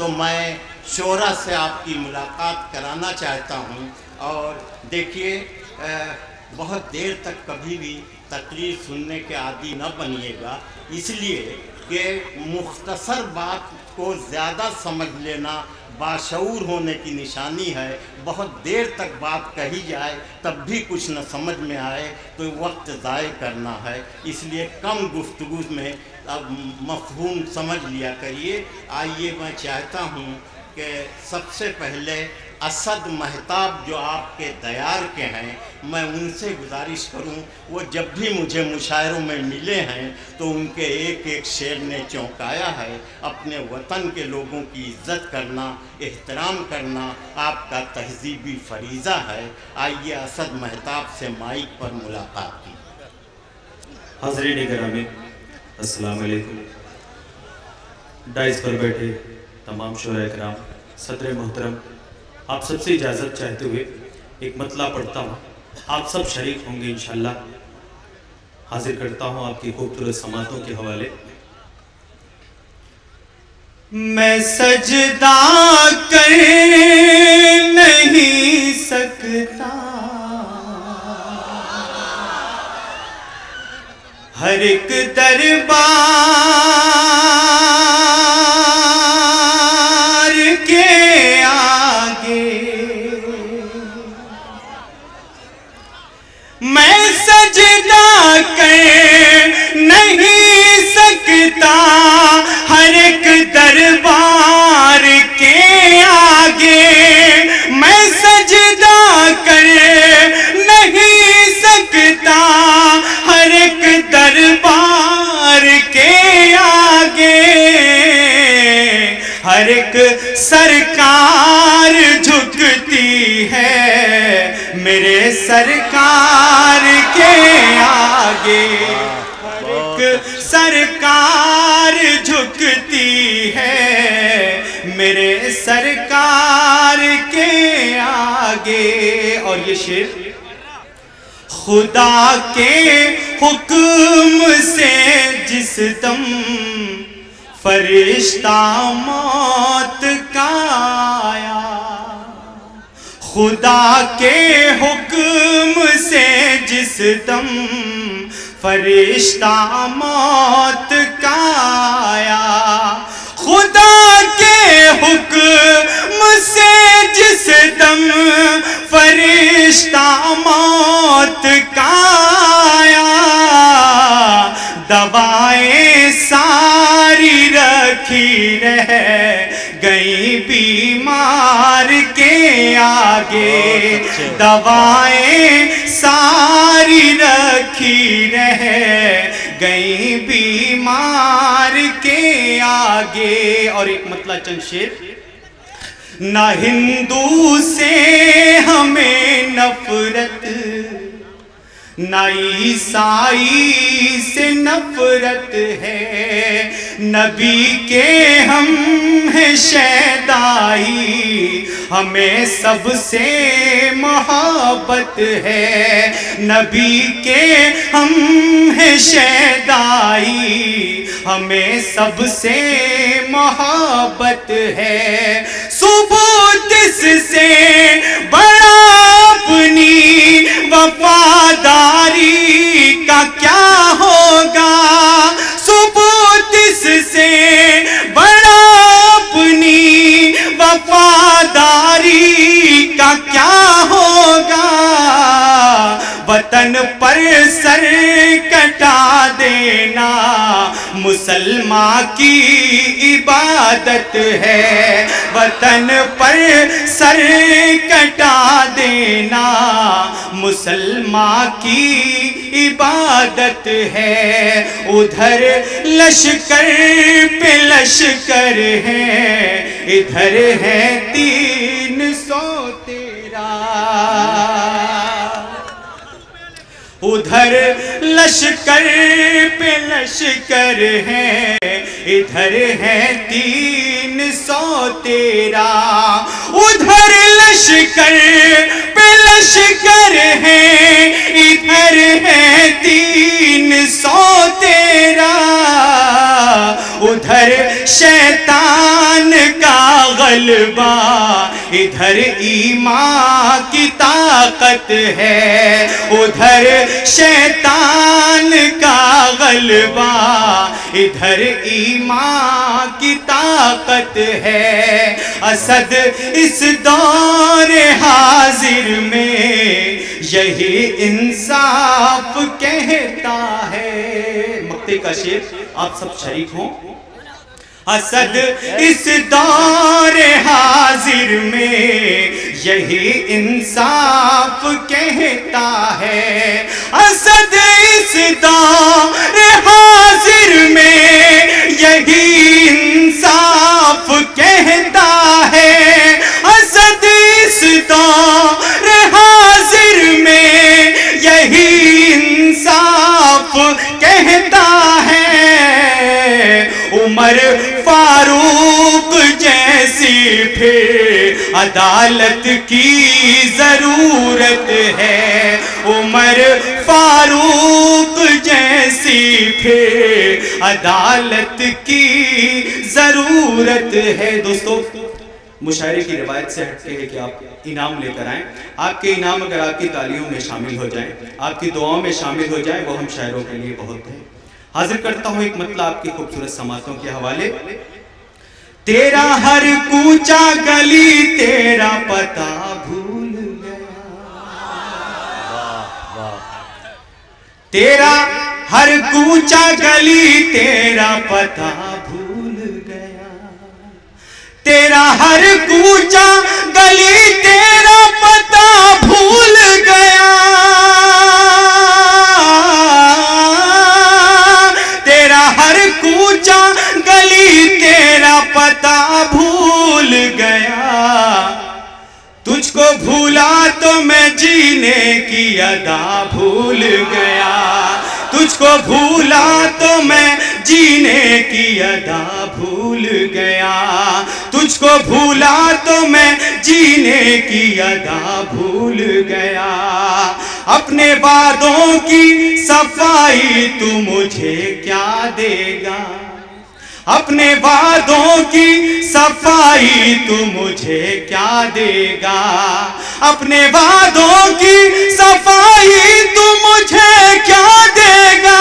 تو میں شورا سے آپ کی ملاقات کرانا چاہتا ہوں. اور دیکھیے بہت دیر تک کبھی بھی تقریر سننے کے عادی نہ بنیے گا، اس لیے کہ مختصر بات کو زیادہ سمجھ لینا باشعور ہونے کی نشانی ہے. بہت دیر تک بات کہی جائے تب بھی کچھ نہ سمجھ میں آئے تو وقت ضائع کرنا ہے. اس لیے کم گفتگو میں اب مفہوم سمجھ لیا کریے. آئیے میں چاہتا ہوں کہ سب سے پہلے اسد مہتاب جو آپ کے دیار کے ہیں، میں ان سے گزارش کروں، وہ جب بھی مجھے مشاعروں میں ملے ہیں تو ان کے ایک ایک شعر نے چونکایا ہے. اپنے وطن کے لوگوں کی عزت کرنا، احترام کرنا آپ کا تہذیبی فریضہ ہے. آئیے اسد مہتاب سے مائک پر ملاقات کی. حاضرین گرامی السلام علیکم. ڈائز پر بیٹھے تمام شعراء کرام، صدر محترم، آپ سب سے اجازت چاہتے ہوئے ایک مطلع پڑھتا ہوں. آپ سب شریک ہوں گے انشاءاللہ. حاضر کرتا ہوں آپ کی خوبصورت سماعتوں کے حوالے. میں سجدہ کر نہیں سکتا ہر ایک دربار کے آگے. میں سجدہ کر نہیں سکتا ہر ایک دربار کے آگے. میں سجدہ کر نہیں سکتا ہر ایک دربار کے آگے. ہر ایک سرکار جھکتی ہے میرے سرکار کے آگے. ہر ایک سرکار جھکتی ہے میرے سرکار کے آگے. اور یہ شعر خدا کے حکم سے جس دم فرشتہ موت کا آیا. خدا کے حکم سے جس دم فرشتہ موت کا آیا. خدا کے حکم سے جس دم فرشتہ موت کا آیا. دوائیں ساری رکھی رہ گئی بیمار کے آگے. دوائیں ساری رکھی رہ گئی بیمار کے آگے. اور ایک مطلع چند شعر. نہ ہندو سے ہمیں نفرت، نہ عیسائی سے نفرت ہے. نبی کے ہم ہیں شیدائی، ہمیں سب سے محبت ہے. نبی کے ہم ہیں شیدائی، ہمیں سب سے محبت ہے. ثبوت اس سے بڑا اپنی وفاداری کا کیا ہوگا. ثبوت اس سے بڑا اپنی وفاداری کا کیا ہوگا. وطن پر سر کٹا دینا مسلمان کی عبادت ہے. وطن پر سر کٹا دینا مسلمان کی عبادت ہے. ادھر لشکر پہ لشکر ہے، ادھر ہے 313. ادھر لشکر پہ لشکر ہے، ادھر ہے 313. ادھر لشکر پہ لشکر ہے، ادھر ہے 313. ادھر شیطان کا غلبہ، ادھر ایمان کی طاقت ہے، ادھر شیطان کا غلبہ، ادھر ایمان کی طاقت ہے۔ اسد اس دور حاضر میں یہی انصاف کہتا ہے۔ مقطع کا شعر آپ سب شریک ہوں۔ اسد اس دور حاضر میں یہی انصاف کہتا ہے، اسد اس دور حاضر میں یہی انصاف کہتا ہے، اسد اس دور حاضر میں یہی انصاف کہتا ہے۔ عمر فاروق جیسی پھر عدالت کی ضرورت ہے، عمر فاروق جیسی پھر عدالت کی ضرورت ہے۔ دوستو مشاعرے کی روایت سے ہٹ کے ہے کہ آپ انعام لے کر آئیں۔ آپ کے انعام اگر آپ کی تالیوں میں شامل ہو جائیں، آپ کی دعاؤں میں شامل ہو جائیں، وہ ہم شاعروں کے لیے بہت ہے۔ حاضر کرتا ہوں ایک مطلع آپ کی خوبصورت سماعتوں کے حوالے۔ تیرا ہر کوچہ گلی تیرا پتہ بھول گیا، تیرا ہر کوچہ گلی تیرا پتہ بھول گیا، تیرا ہر کوچہ گلی تیرا پتہ بھول گیا، تیرا ہر کوچہ گلی تیرا پتہ بھول گیا، تجھ کو بھولا تو میں جینے کی ادا بھول گیا، تجھ کو بھولا تو میں جینے کی ادا بھول گیا، تجھ کو بھولا تو میں جینے کی ادا بھول گیا، اپنے وعدوں کی صفائی تو مجھے کیا دے گا، اپنے وعدوں کی صفائی تو مجھے کیا دے گا، اپنے وعدوں کی صفائی تو مجھے کیا دے گا،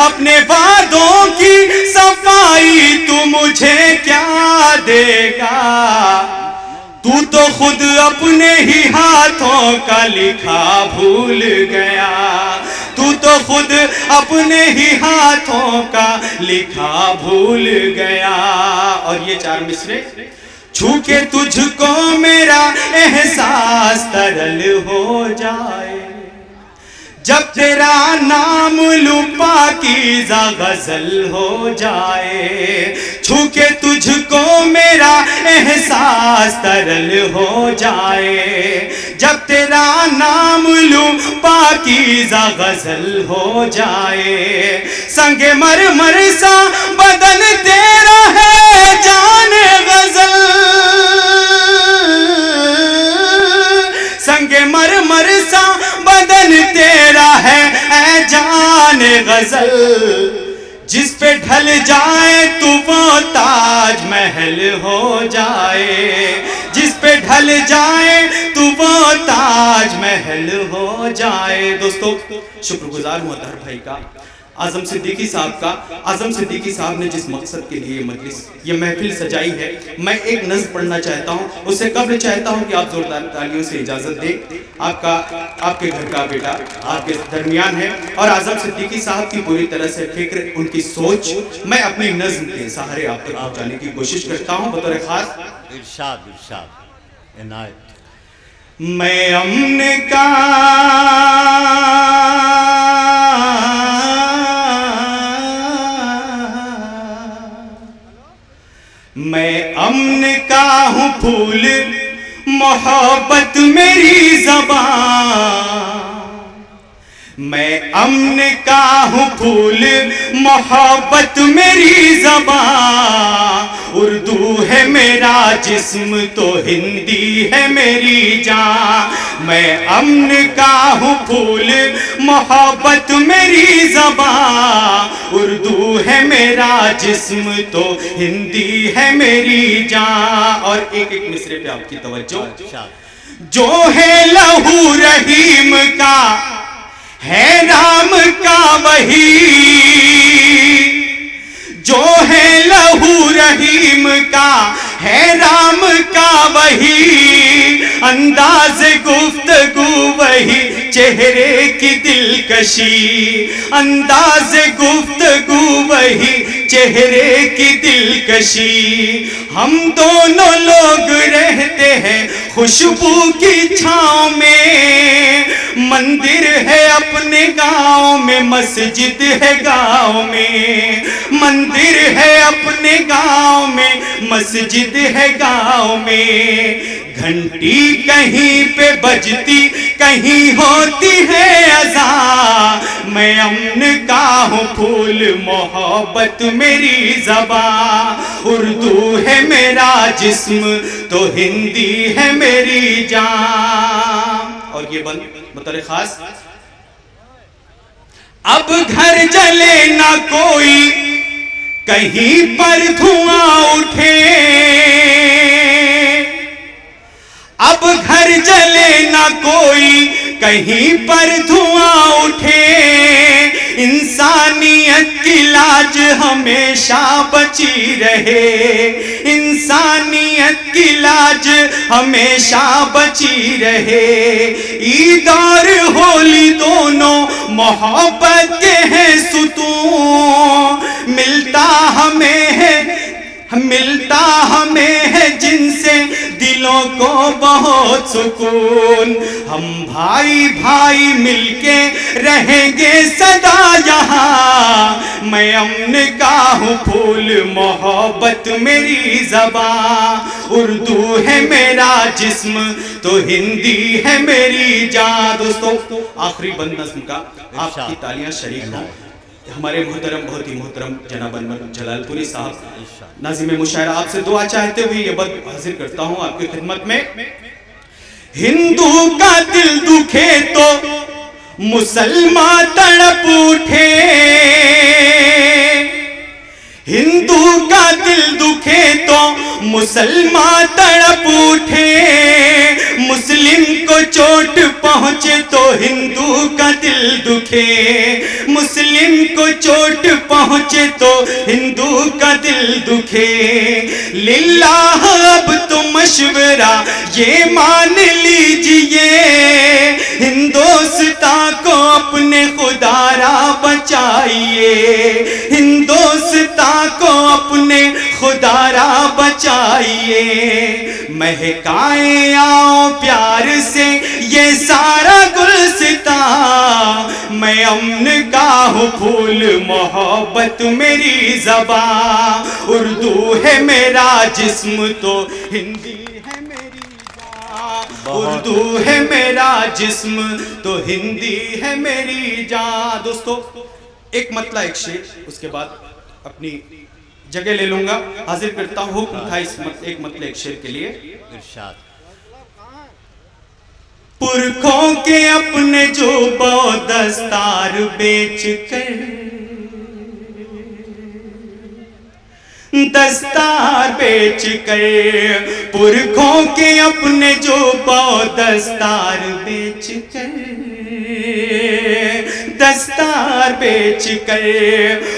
اپنے وعدوں کی صفائی تو مجھے کیا دے گا، تو خود اپنے ہی ہاتھوں کا لکھا بھول گیا، تو خود اپنے ہی ہاتھوں کا لکھا بھول گیا۔ اور یہ چار مصرے، چھو کے تجھ کو میرا احساس ترل ہو جائے، جب تیرا نام لوں پاکیزہ غزل ہو جائے، چھو کے تجھ کو میرا احساس ترل ہو جائے، جب تیرا نام لوں پاکیزہ غزل ہو جائے، سنگ مرمر سا بدن تیرا ہے جان غزل، سنگ مرمر سا بدن تیرا ہے اے جان غزل، جس پہ ڈھل جائے تو وہ تاج محل ہو جائے، جس پہ ڈھل جائے تو وہ تاج محل ہو جائے۔ دوستو شکر گزار ہوں اطہر بھائی کا، اعظم صدیقی صاحب کا۔ اعظم صدیقی صاحب نے جس مقصد کے لیے مجلس یہ محفل سجائی ہے، میں ایک نظم پڑھنا چاہتا ہوں، اس سے قبل چاہتا ہوں کہ آپ زوردار تالیوں سے اجازت دیں۔ آپ کے گھر کا بیٹا آپ کے درمیان ہے، اور اعظم صدیقی صاحب کی پوری طرح سے فکر، ان کی سوچ میں اپنی نظم کے سہارے آپ تک پہنچانے کی کوشش کرتا ہوں بطور خاص۔ ارشاد عنایت۔ میں امن کا میں امن کا ہوں پھول، محبت میری زبان، میں امن کا ہوں پھول، محبت میری زبان، اردو ہے میرا جسم تو ہندی ہے میری جان، میں امن کا ہوں پھول محبت میری زبان، اردو ہے میرا جسم تو ہندی ہے میری جان۔ اور ایک ایک مصرے پہ آپ کی توجہ، جو ہے لہو رحیم کا ہے رام کا وہی، جو ہے لہو رحیم کا ہے رام کا وہی، انداز گفتگو وہی، چہرے کی دلکشی، انداز گفتگو وہی، چہرے کی دلکشی، ہم دونوں لوگ رہتے ہیں خوشبو کی چھاؤں میں، مندر ہے اپنے گاؤں میں، مسجد ہے گاؤں میں، مندر ہے اپنے گاؤں میں، مسجد ہے گاؤں میں، گھنٹی کہیں پہ بجتی کہیں ہوتی ہے اذان، میں امن کا ہوں پھول محبت میری زبان، اردو ہے میرا جسم تو ہندی ہے میری جان۔ اور یہ بطور خاص، اب گھر جلے نہ کوئی کہیں پر دھواں اٹھے، اب گھر جلے نہ کوئی کہیں پر دھواں اٹھے، انسانیت کی لاج ہمیشہ بچی رہے، انسانیت کی لاج ہمیشہ بچی رہے، عید اور ہولی دونوں محبت کے ہیں ستون، ملتا ہمیں ہے جن سے دلوں کو بہت سکون، ہم بھائی بھائی مل کے رہیں گے سدا یہاں، میں امن کا ہوں پھول محبت میری زبان، اردو ہے میرا جسم تو ہندی ہے میری جان۔ دوستو آخری بند نظم کا آپ کی تالیاں شریک ہوں، ہمارے محترم بہت ہی محترم جناب انور جلال پوری صاحب ناظم مشاعرہ آپ سے دعا چاہتے ہوئے یہ بند حاضر کرتا ہوں آپ کی خدمت میں۔ ہندو کا دل دکھے تو مسلمان تڑپ اٹھے، ہندو کا دل دکھے تو مسلمان تڑپ اٹھے، مسلم کو چوٹ پہنچے تو ہندو کا دل دکھے، مسلم کو چوٹ پہنچے تو ہندو کا دل دکھے، للہ اب تو مشورہ یہ مان لیجئے، ہندوستان کو اپنے خدا را بچائیے، ہندوستان کو اپنے خدا را بچائیے، مہکائیں آؤ پیار سے یہ سارا گلستان، میں امن کا ہوں پھول محبت میری زبان، اردو ہے میرا جسم تو ہندی ہے میری جان، اردو ہے میرا جسم تو ہندی ہے میری جان۔ دوستو ایک مطلع ایک شعر، اس کے بعد اپنی جگہ لے لوں گا، حاضر کرتا ہوں حکم تھا اس ایک مطلع ایک شعر کے لیے۔ ارشاد۔ پرکھوں کے اپنے جو بو دستار بیچ کر، دستار بیچ کر، پرکھوں کے اپنے جو بو دستار بیچ کر، دستار بیچ کر،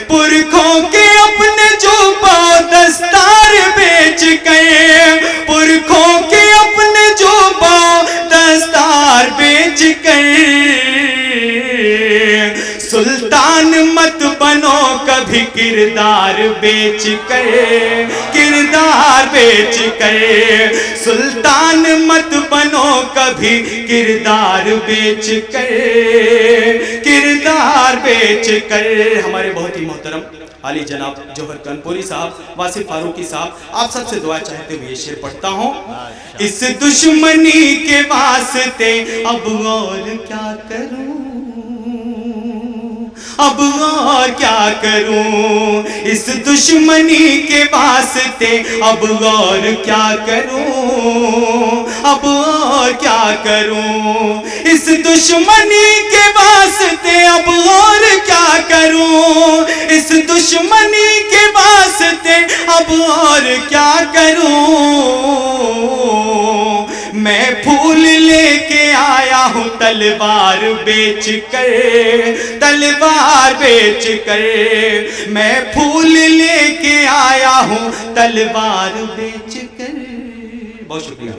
پرکھوں کے اپنے جو بو دستار بیچ کر، پرکھوں کے اپنے جو بو دستار بیچ کر، سلطان مت بنو کبھی کردار بیچ کر، کردار بیچ کر، سلطان مت بنو کبھی کردار بیچ کر، کردار بیچ کر۔ ہمارے بہت ہی محترم علی جناب جوہر کانپوری صاحب، واصف فاروقی صاحب، آپ سب سے دعا چاہتے ہوئے یہ شعر پڑھتا ہوں۔ اس دشمنی کے واسطے اب اور کیا کروں، اب اور کیا کروں اس دشمنی کے واسطے، اب اور کیا کروں، اب اور کیا کروں اس دشمنی کے واسطے، اب اور کیا کروں اس دشمنی کے واسطے، اب اور کیا کروں۔ میں پھول لے کے آیا ہوں تلوار بیچ کر، تلوار بیچ کر، میں پھول لے کے آیا ہوں تلوار بیچ کر۔ بہت شکریہ۔